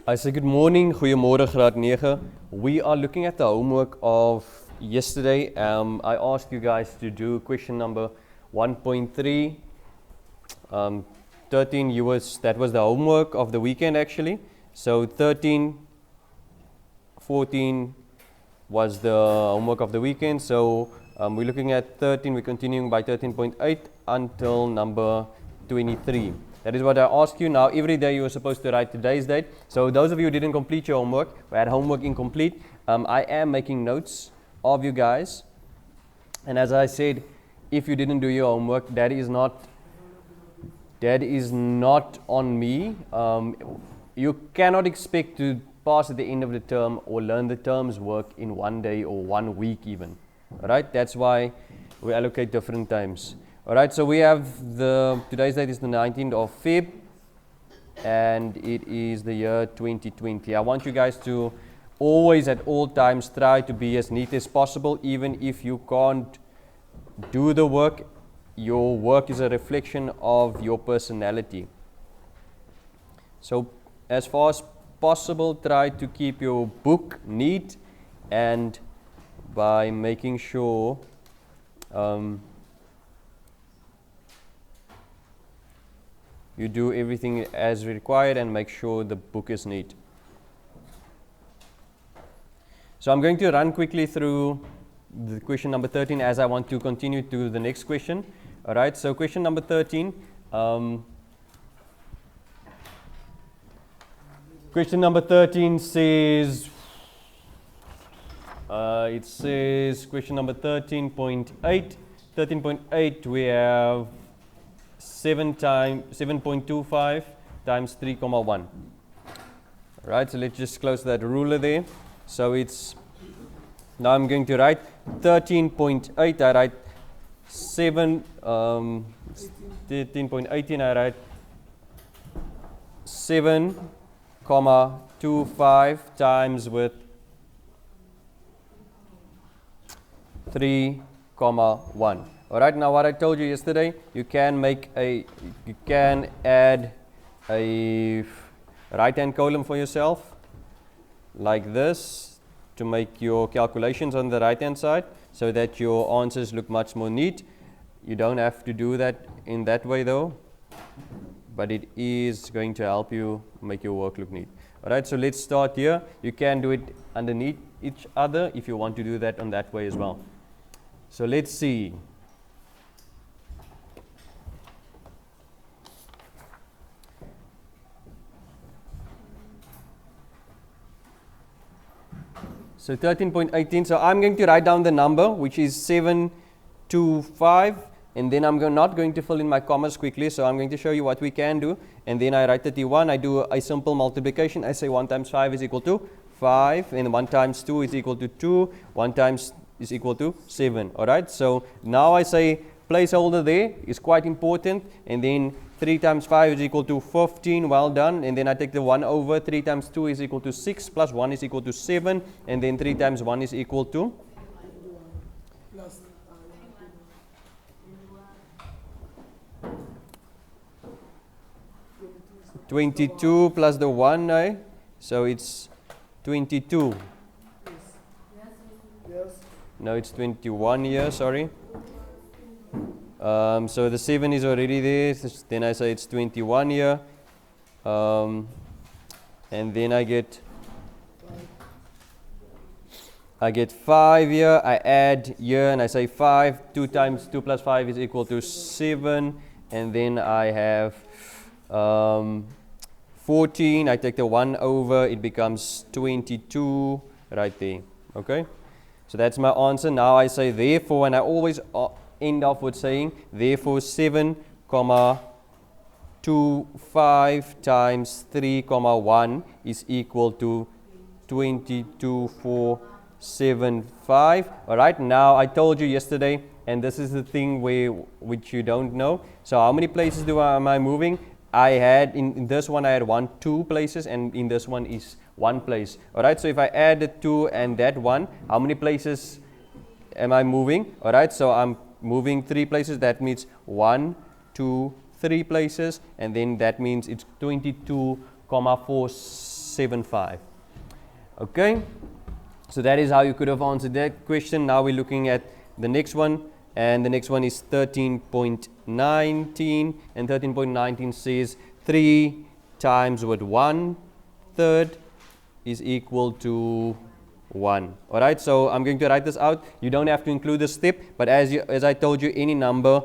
I say good morning, goeiemorgen graad 9. We are looking at the homework of yesterday. I asked you guys to do question number 1.3. 13 that was the homework of the weekend actually. So 13, 14 was the homework of the weekend. So we're looking at 13, we're continuing by 13.8 until number 23. That is what I asked you. Now every day you are supposed to write today's date. So those of you who didn't complete your homework, who had homework incomplete, I am making notes of you guys. And as I said, if you didn't do your homework, that is not on me. You cannot expect to pass at the end of the term or learn the term's work in 1 day or 1 week even. Alright, that's why we allocate different times. Alright, so we have today's date is the 19th of Feb and it is the year 2020. I want you guys to always at all times try to be as neat as possible, even if you can't do the work. Your work is a reflection of your personality. So as far as possible, try to keep your book neat, and by making sure you do everything as required and make sure the book is neat. So I'm going to run quickly through the question number 13 as I want to continue to the next question. Alright, so question number 13. Question number 13 says, it says question number 13.8. 13.8 we have 7.25 times 3,1. Alright, so let's just close that ruler there. So it's, now I'm going to write 13.8, I write 13.18, I write 7,25 times with 3,1. Alright, now what I told you yesterday, you can add a right hand column for yourself like this to make your calculations on the right hand side so that your answers look much more neat. You don't have to do that in that way though, but it is going to help you make your work look neat. Alright, so let's start here. You can do it underneath each other if you want to do that on that way as well. So let's see. So 13.18, so I'm going to write down the number, which is 725, and then I'm not going to fill in my commas quickly, so I'm going to show you what we can do, and then I write 31, I do a simple multiplication, I say 1 times 5 is equal to 5, and 1 times 2 is equal to 2, 1 times is equal to 7, alright, so now I say placeholder there is quite important, and then 3 times 5 is equal to 15, well done, and then I take the 1 over, 3 times 2 is equal to 6, plus 1 is equal to 7, and then 3 times 1 is equal to 22 plus the 1, eh? So it's 22. No, it's 21 here, sorry. So the 7 is already there, then I say it's 21 here, and then I get 5 here, I add here and I say 5, 2 times 2 plus 5 is equal to 7, and then I have 14, I take the 1 over, it becomes 22 right there, okay? So that's my answer. Now I say therefore, and I always end off with saying therefore 7,25 times 3,1 is equal to 22,475. Alright, now I told you yesterday, and this is the thing which you don't know. So how many places am I moving? I had in this one I had 2 places, and in this one is 1 place. Alright, so if I add the 2 and that 1, how many places am I moving? Alright, so I'm moving 3 places, that means 1, 2, 3 places, and then that means it's 22 475. Okay, so that is how you could have answered that question. Now we're looking at the next one, and the next one is 13.19, and 13.19 says 3 times with 1/3 is equal to 1. Alright, so I'm going to write this out. You don't have to include the step, but as I told you, any number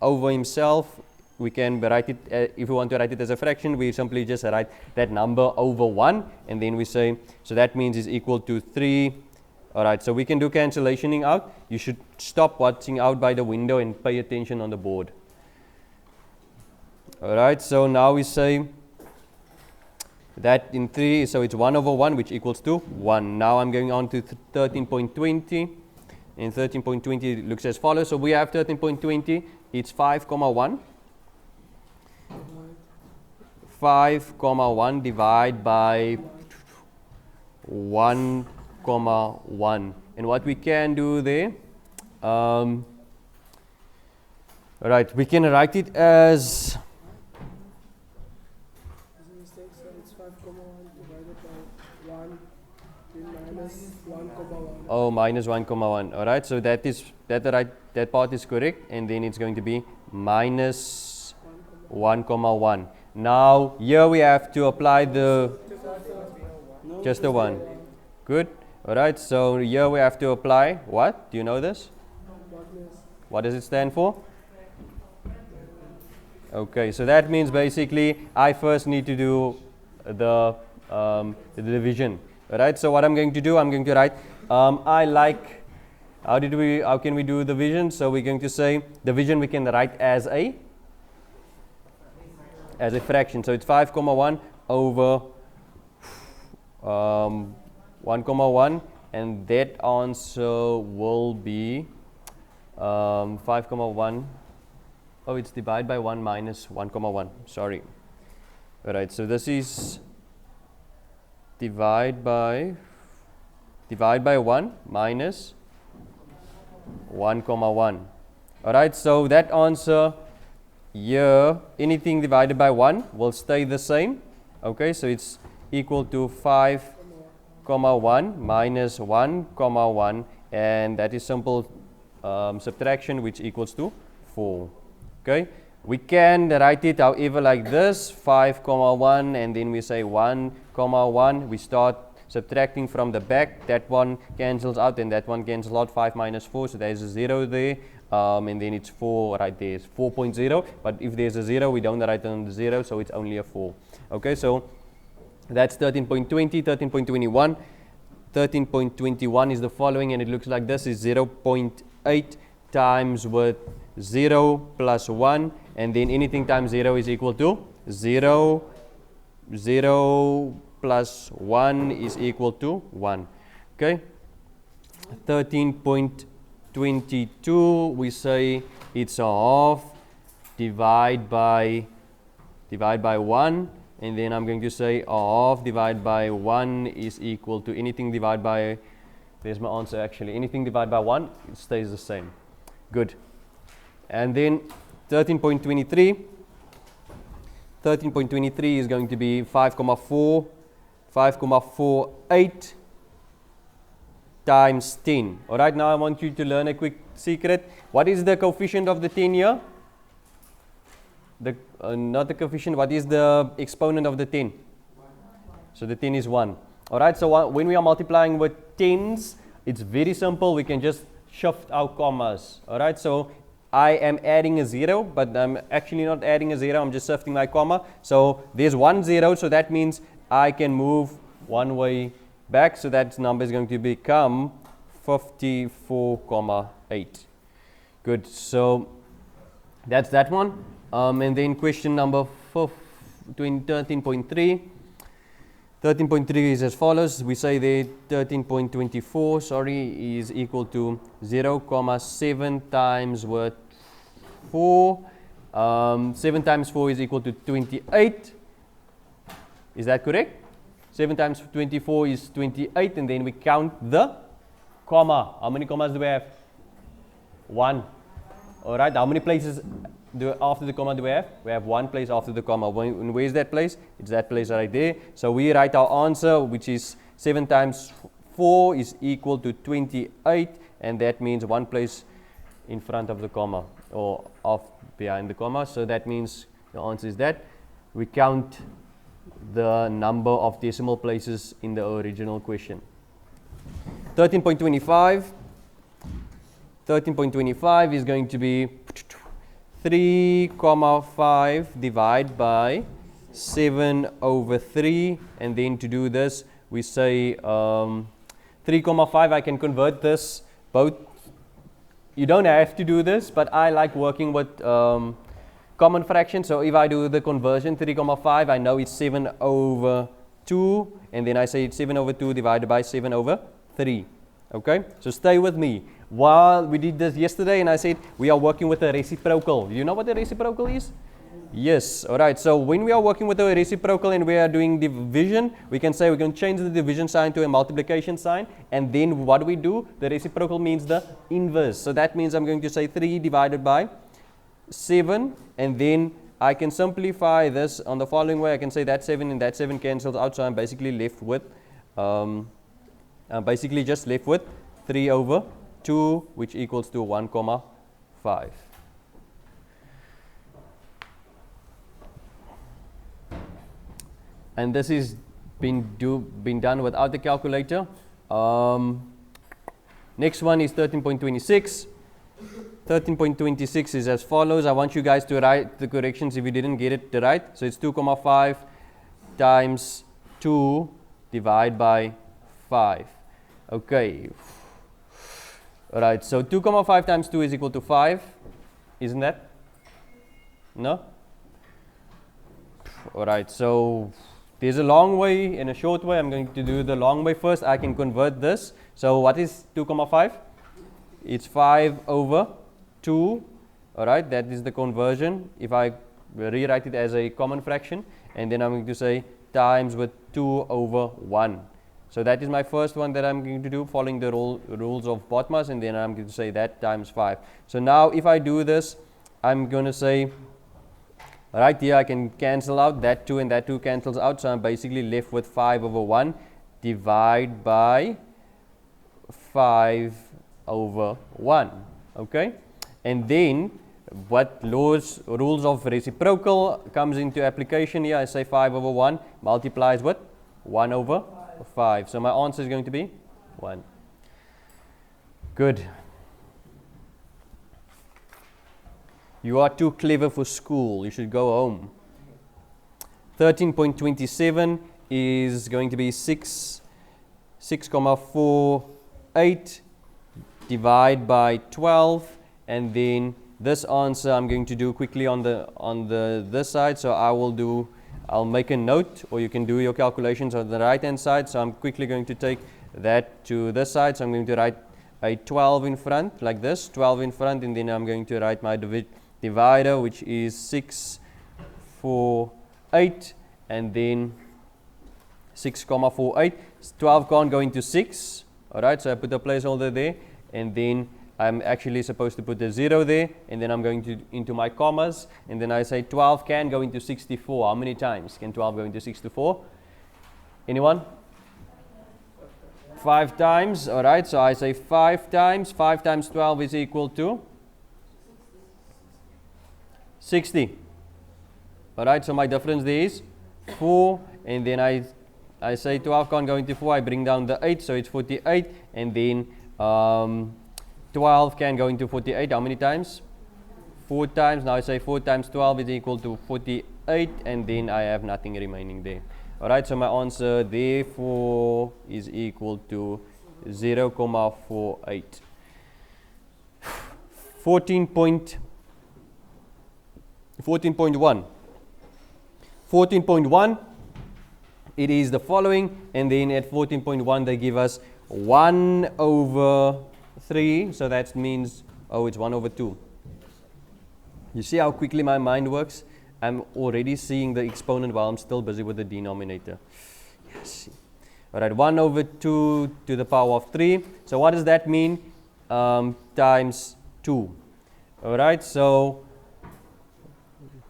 over himself, we can write it, if we want to write it as a fraction, we simply just write that number over 1, and then we say, so that means is equal to 3. Alright, so we can do cancellationing out. You should stop watching out by the window and pay attention on the board. Alright, so now we say that in 3, so it's 1 over 1, which equals to 1. Now I'm going on to 13.20. In 13.20 it looks as follows. So we have 13.20, it's 5,1. 5,1 divided by 1,1. And what we can do there, right, we can write it as it's 5,1 divided by 1 minus 1,1. Oh, minus 1,1. All right, so that part is correct, and then it's going to be minus 1,1. Now here we have to apply the just the 1. Good. All right, so here we have to apply what? Do you know this? What does it stand for? Okay, so that means basically I first need to do the division. All right, so what I'm going to do, I'm going to write how can we do division? So we're going to say division we can write as a fraction. So it's 5,1 over 1,1, and that answer will be 5,1. Oh, it's divided by 1 minus 1,1. Sorry. All right, so this is divide by 1 minus 1,1. All right, so that answer here, anything divided by 1 will stay the same. Okay, so it's equal to 5,1 minus 1,1, and that is simple subtraction, which equals to 4. Okay, we can write it however like this, 5,1, and then we say 1,1. We start subtracting from the back. That one cancels out and that one cancels out. 5 minus 4, so there's a 0 there, and then it's 4 right there. It's 4.0, but if there's a 0, we don't write on the 0, so it's only a 4. Okay, so that's 13.20. 13.21. 13.21 is the following, and it looks like this: is 0.8 times with 0 plus 1, and then anything times 0 is equal to 0. 0 plus 1 is equal to 1. Okay. 13.22, we say it's a half divide by 1, and then I'm going to say a half divided by 1 is equal to anything divided by, there's my answer actually, anything divided by 1, it stays the same. Good. And then 13.23. 13.23 is going to be 5,48 times 10. All right, now I want you to learn a quick secret. What is the coefficient of the 10 here? Not the coefficient, what is the exponent of the 10? So the 10 is 1. All right, so when we are multiplying with tens, it's very simple. We can just shift our commas. All right, so I am adding a 0, but I'm actually not adding a 0. I'm just shifting my comma. So there's 1 0, so that means I can move one way back. So that number is going to become 54,8. Good. So that's that one. And then question number 13.3. 13.3 is as follows. We say there 13.24, sorry, is equal to 0,7 times with 4. 7 times 4 is equal to 28. Is that correct? 7 times 24 is 28, and then we count the comma. How many commas do we have? 1. All right. How many places after the comma do we have? We have one place after the comma. Where's that place? It's that place right there. So we write our answer, which is 7 times 4 is equal to 28, and that means one place in front of the comma or behind the comma. So that means the answer is that. We count the number of decimal places in the original question. 13.25. 13.25 is going to be 3,5 divided by 7 over 3, and then to do this we say 3,5. I can convert this both. You don't have to do this, but I like working with common fractions. So if I do the conversion 3,5, I know it's 7 over 2, and then I say it's 7 over 2 divided by 7 over 3. Okay, so stay with me. While we did this yesterday, and I said we are working with a reciprocal. You know what a reciprocal is? Yes. All right. So when we are working with a reciprocal and we are doing division, we can say we can change the division sign to a multiplication sign, and then what do we do? The reciprocal means the inverse. So that means I'm going to say 3 divided by 7, and then I can simplify this on the following way. I can say that 7 and that 7 cancels out, so I'm basically left with just left with 3 over 2, which equals to 1,5. And this is been done without the calculator. Next one is 13.26. 13.26 is as follows. I want you guys to write the corrections if you didn't get it right. So it's 2,5 times 2 divided by 5. Okay. Alright, so 2,5 times 2 is equal to 5. Isn't that? No? Alright, so there's a long way and a short way. I'm going to do the long way first. I can convert this. So what is 2,5? It's 5 over 2. Alright, that is the conversion. If I rewrite it as a common fraction, and then I'm going to say times with 2 over 1. So that is my first one that I'm going to do, following the rules of BOTMAS, and then I'm going to say that times 5. So now if I do this, I'm going to say, right here I can cancel out that 2 and that 2 cancels out, so I'm basically left with 5 over 1 divided by 5 over 1. Okay, and then what rules of reciprocal comes into application here? I say 5 over 1 multiplies with 1 over 5. So my answer is going to be 1. Good. You are too clever for school. You should go home. 13.27 is going to be 6,48 divided by 12, and then this answer I'm going to do quickly on this side. So I'll make a note, or you can do your calculations on the right hand side. So I'm quickly going to take that to this side. So I'm going to write a 12 in front like this, 12 in front, and then I'm going to write my divider, which is 648, and then 6,48. 12 can't go into 6. Alright, so I put a placeholder there, and then I'm actually supposed to put a 0 there, and then I'm going into my commas, and then I say 12 can go into 64. How many times can 12 go into 64? Anyone? 5 times. Alright, so I say 5 times. 5 times 12 is equal to 60. Alright, so my difference there is 4, and then I say 12 can't go into 4, I bring down the 8, so it's 48, and then 12 can go into 48. How many times? 4 times. Now I say 4 times 12 is equal to 48, and then I have nothing remaining there. Alright, so my answer therefore is equal to 0,48. 14.1. 14.1, it is the following, and then at 14.1 they give us 1 over 3, so that means, it's 1 over 2. You see how quickly my mind works? I'm already seeing the exponent while I'm still busy with the denominator. Yes. Alright, 1 over 2 to the power of 3. So what does that mean? Times 2. Alright, so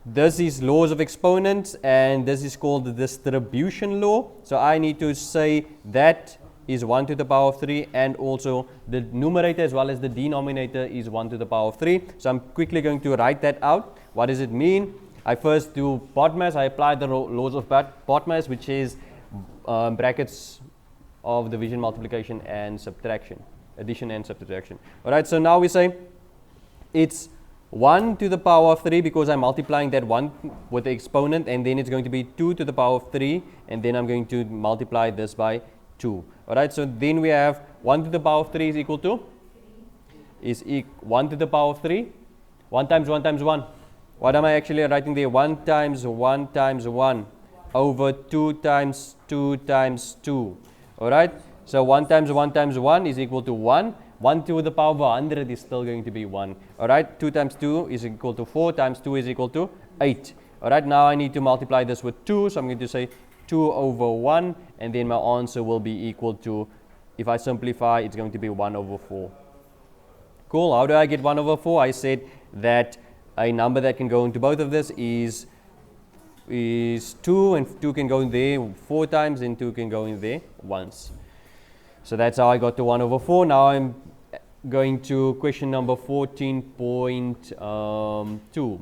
this is laws of exponents, and this is called the distribution law. So I need to say that is 1 to the power of 3, and also the numerator as well as the denominator is 1 to the power of 3. So I'm quickly going to write that out. What does it mean? I first do BODMAS. I apply the laws of BODMAS, which is brackets of division, multiplication, and subtraction, addition and subtraction. Alright, so now we say it's 1 to the power of 3 because I'm multiplying that 1 with the exponent, and then it's going to be 2 to the power of 3, and then I'm going to multiply this by 2. Alright, so then we have 1 to the power of 3 is equal to 1 to the power of 3, 1 times 1 times 1. What am I actually writing there? 1 times 1 times 1 over 2 times 2 times 2. Alright, so 1 times 1 times 1 is equal to 1. 1 to the power of 100 is still going to be 1. Alright, 2 times 2 is equal to 4 times 2 is equal to 8. Alright, now I need to multiply this with 2, so I'm going to say 2 over 1, and then my answer will be equal to, if I simplify, it's going to be 1 over 4. Cool, how do I get 1 over 4? I said that a number that can go into both of this is 2, and 2 can go in there 4 times, and 2 can go in there once. So that's how I got to 1 over 4. Now I'm going to question number 14.2.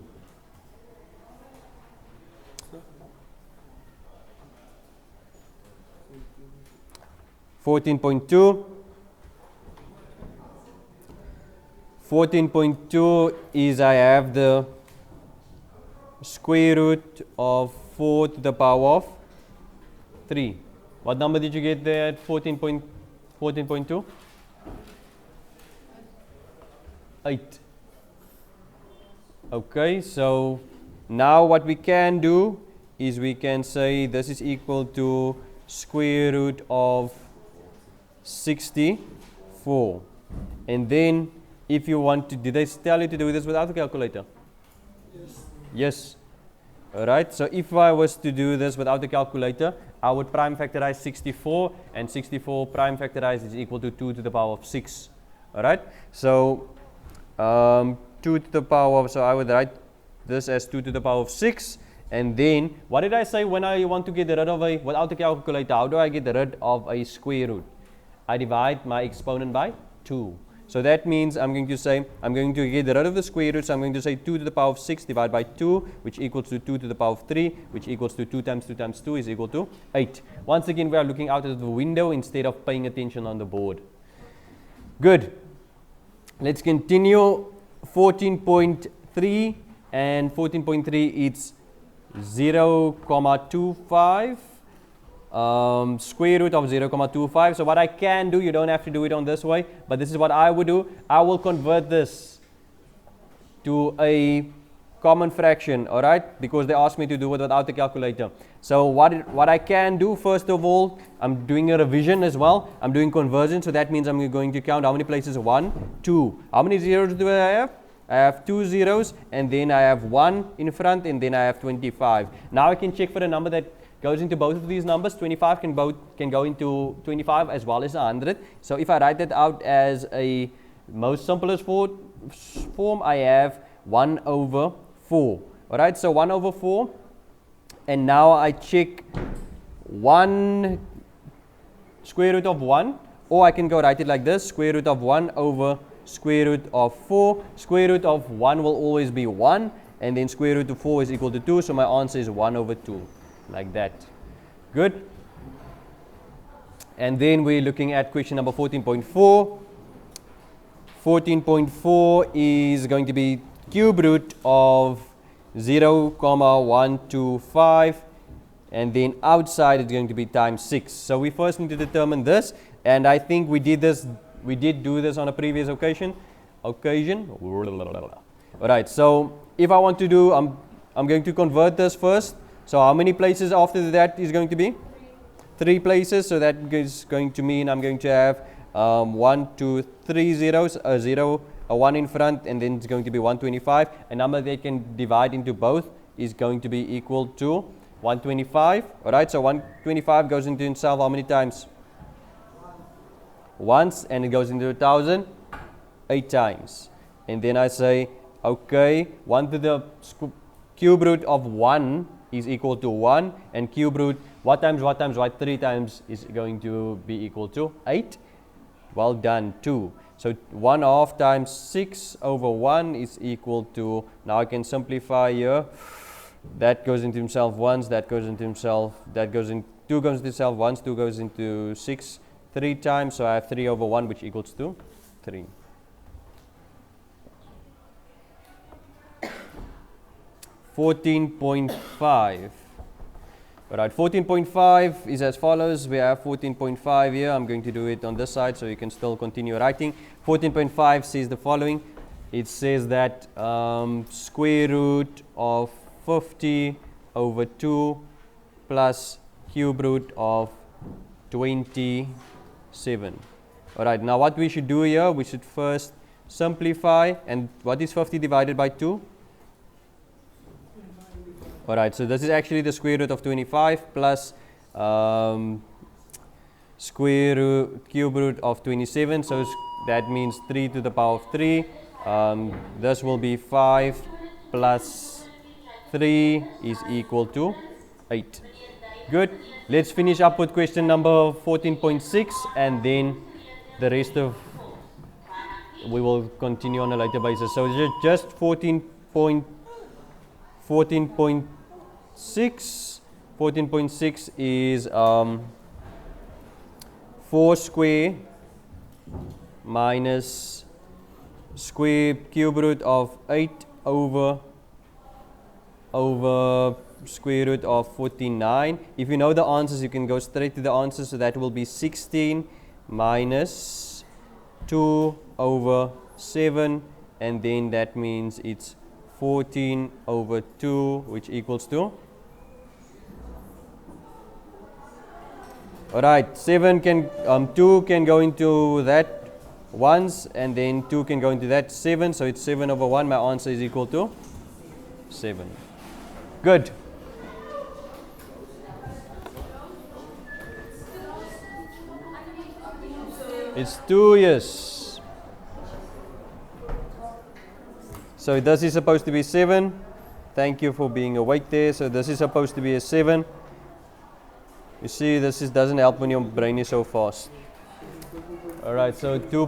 14.2 is I have the square root of 4 to the power of 3. What number did you get there at 14.2? 8. Okay, so now what we can do is we can say this is equal to square root of 64. And then if you want to, did they tell you to do this without a calculator? Yes. Yes. Alright, so if I was to do this without a calculator, I would prime factorize 64, and 64 prime factorized is equal to 2 to the power of 6. Alright, so 2 to the power of, so I would write this as 2 to the power of 6. And then, what did I say when I want to get rid of a, without a calculator, how do I get rid of a square root? I divide my exponent by 2. So that means I'm going to say, I'm going to get rid of the square root, so I'm going to say 2 to the power of 6 divided by 2, which equals to 2 to the power of 3, which equals to 2 times 2 times 2 is equal to 8. Once again, we are looking out of the window instead of paying attention on the board. Good. Let's continue. 14.3, and 14.3 it's 0.25. Square root of 0.25. So what I can do, you don't have to do it on this way, but this is what I would do. I will convert this to a common fraction, alright, because they asked me to do it without the calculator. So what I can do, first of all, I'm doing a revision as well. I'm doing conversion, so that means I'm going to count how many places. 1, 2. How many zeros do I have? I have 2 zeros, and then I have 1 in front, and then I have 25. Now I can check for the number that goes into both of these numbers. 25 can go into 25 as well as 100. So if I write that out as a most simplest form, I have 1 over 4. Alright, so 1 over 4. And now I check 1 square root of 1. Or I can go write it like this. Square root of 1 over square root of 4. Square root of 1 will always be 1. And then square root of 4 is equal to 2. So my answer is 1 over 2. Like that. Good. And then we're looking at question number 14.4. 14.4 is going to be cube root of 0.125, and then outside it's going to be times 6. So we first need to determine this, and I think we did do this on a previous occasion. Alright, so if I want to do, I'm going to convert this first. So how many places after that is going to be? 3 places. So that is going to mean I'm going to have 1, 2, 3 zeros, a 0, a 1 in front, and then it's going to be 125. A number they can divide into both is going to be equal to 125. Alright, so 125 goes into itself how many times? Once, and it goes into 1,000 8 times. And then I say, okay, 1 to the cube root of 1 is equal to 1, and cube root, what times what times what, 3 times is going to be equal to 8. Well done, 2. So 1/2 times 6 over 1 is equal to, now I can simplify here, that goes into himself once, that goes into himself, that goes in, 2 goes into itself once, 2 goes into 6 3 times, so I have 3 over 1 which equals to 3. (14.5). Alright, 14.5 is as follows. We have 14.5 here. I'm going to do it on this side so you can still continue writing. 14.5 says the following. It says that square root of 50 over 2 plus cube root of 27. Alright, now what we should do here, we should first simplify. And what is 50 divided by 2? Alright, so this is actually the square root of 25 plus square root, cube root of 27. So that means 3 to the power of 3. This will be 5 plus 3 is equal to 8. Good. Let's finish up with question number 14.6, and then the rest of we will continue on a later basis. So just 14.6 is 4 square minus square cube root of 8 over square root of 49. If you know the answers, you can go straight to the answers. So that will be 16 minus 2 over 7, and then that means it's 14 over 2, which equals to, alright, 7 can 2 can go into that once, and then 2 can go into that 7, so it's 7 over 1. My answer is equal to 7. Good. It's 2 years. So this is supposed to be 7. Thank you for being awake there. So this is supposed to be a 7. You see, this doesn't help when your brain is so fast. Alright, so 2.